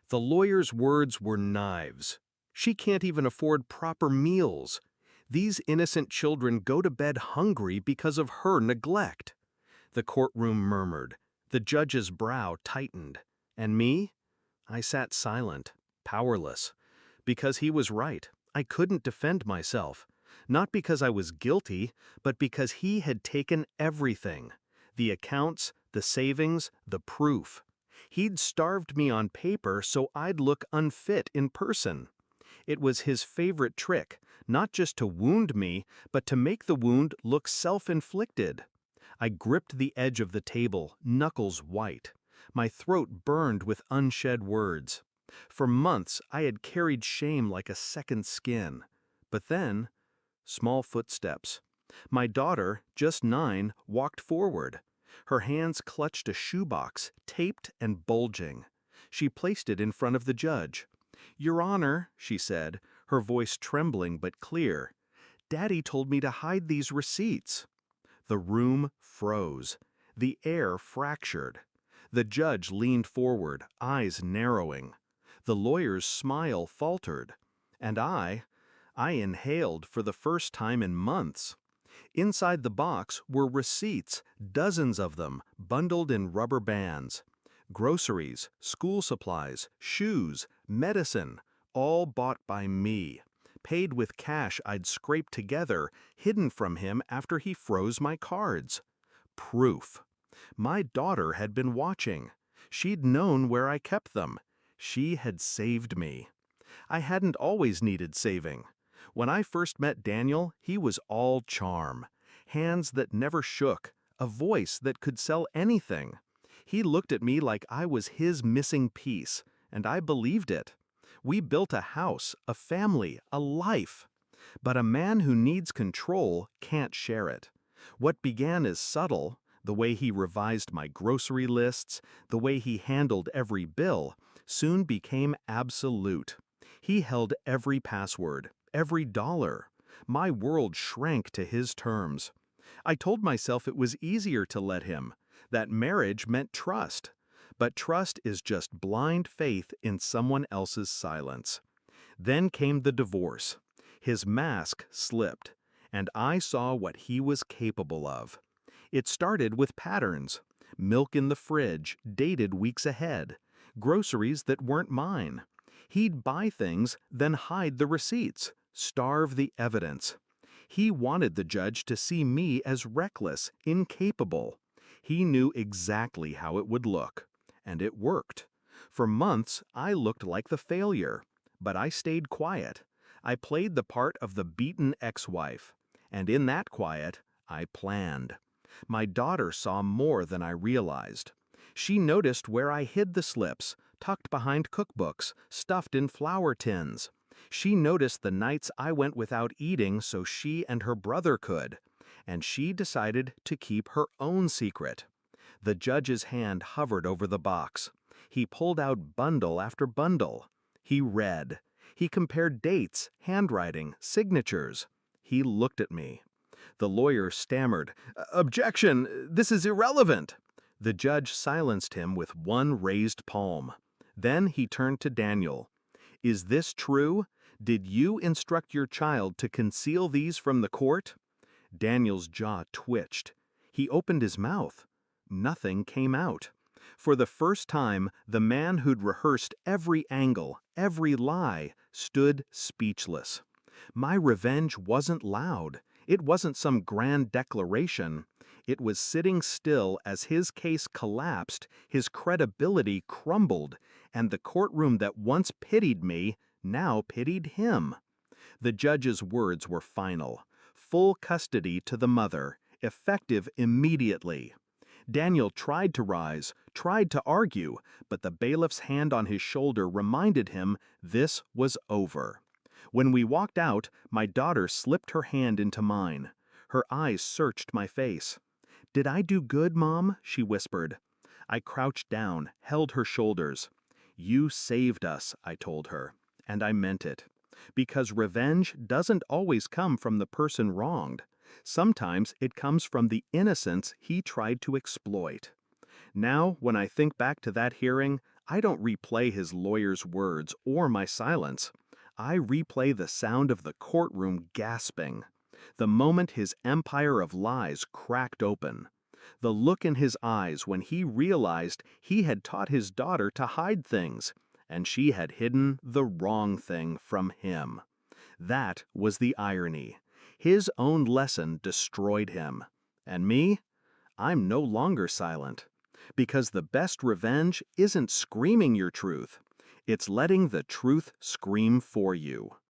The lawyer's words were knives. She can't even afford proper meals. These innocent children go to bed hungry because of her neglect. The courtroom murmured. The judge's brow tightened. And me? I sat silent, powerless. Because he was right. I couldn't defend myself. Not because I was guilty, but because he had taken everything. The accounts, the savings, the proof. He'd starved me on paper so I'd look unfit in person. It was his favorite trick, not just to wound me, but to make the wound look self-inflicted. I gripped the edge of the table, knuckles white. My throat burned with unshed words. For months, I had carried shame like a second skin. But then, small footsteps. My daughter, just 9, walked forward. Her hands clutched a shoebox, taped and bulging. She placed it in front of the judge. "Your Honor," she said, her voice trembling but clear, "Daddy told me to hide these receipts." The room froze. The air fractured. The judge leaned forward, eyes narrowing. The lawyer's smile faltered. And I inhaled for the first time in months. Inside the box were receipts, dozens of them, bundled in rubber bands. Groceries, school supplies, shoes, medicine, all bought by me. Paid with cash I'd scraped together, hidden from him after he froze my cards. Proof. My daughter had been watching. She'd known where I kept them. She had saved me. I hadn't always needed saving. When I first met Daniel, he was all charm. Hands that never shook, a voice that could sell anything. He looked at me like I was his missing piece, and I believed it. We built a house, a family, a life. But a man who needs control can't share it. What began as subtle, the way he revised my grocery lists, the way he handled every bill, soon became absolute. He held every password, every dollar. My world shrank to his terms. I told myself it was easier to let him, that marriage meant trust. But trust is just blind faith in someone else's silence. Then came the divorce. His mask slipped, and I saw what he was capable of. It started with patterns. Milk in the fridge, dated weeks ahead. Groceries that weren't mine. He'd buy things, then hide the receipts, starve the evidence. He wanted the judge to see me as reckless, incapable. He knew exactly how it would look. And it worked. For months, I looked like the failure. But I stayed quiet. I played the part of the beaten ex-wife. And in that quiet, I planned. My daughter saw more than I realized. She noticed where I hid the slips, tucked behind cookbooks, stuffed in flour tins. She noticed the nights I went without eating so she and her brother could. And she decided to keep her own secret. The judge's hand hovered over the box. He pulled out bundle after bundle. He read. He compared dates, handwriting, signatures. He looked at me. The lawyer stammered, "Objection! This is irrelevant!" The judge silenced him with one raised palm. Then he turned to Daniel. "Is this true? Did you instruct your child to conceal these from the court?" Daniel's jaw twitched. He opened his mouth. Nothing came out. For the first time, the man who'd rehearsed every angle, every lie, stood speechless. My revenge wasn't loud. It wasn't some grand declaration. It was sitting still as his case collapsed, his credibility crumbled, and the courtroom that once pitied me now pitied him. The judge's words were final. Full custody to the mother, effective immediately. Daniel tried to rise, tried to argue, but the bailiff's hand on his shoulder reminded him this was over. When we walked out, my daughter slipped her hand into mine. Her eyes searched my face. "Did I do good, Mom?" she whispered. I crouched down, held her shoulders. "You saved us," I told her, and I meant it. Because revenge doesn't always come from the person wronged. Sometimes it comes from the innocence he tried to exploit. Now, when I think back to that hearing, I don't replay his lawyer's words or my silence. I replay the sound of the courtroom gasping. The moment his empire of lies cracked open. The look in his eyes when he realized he had taught his daughter to hide things, and she had hidden the wrong thing from him. That was the irony. His own lesson destroyed him. And me? I'm no longer silent. Because the best revenge isn't screaming your truth, it's letting the truth scream for you.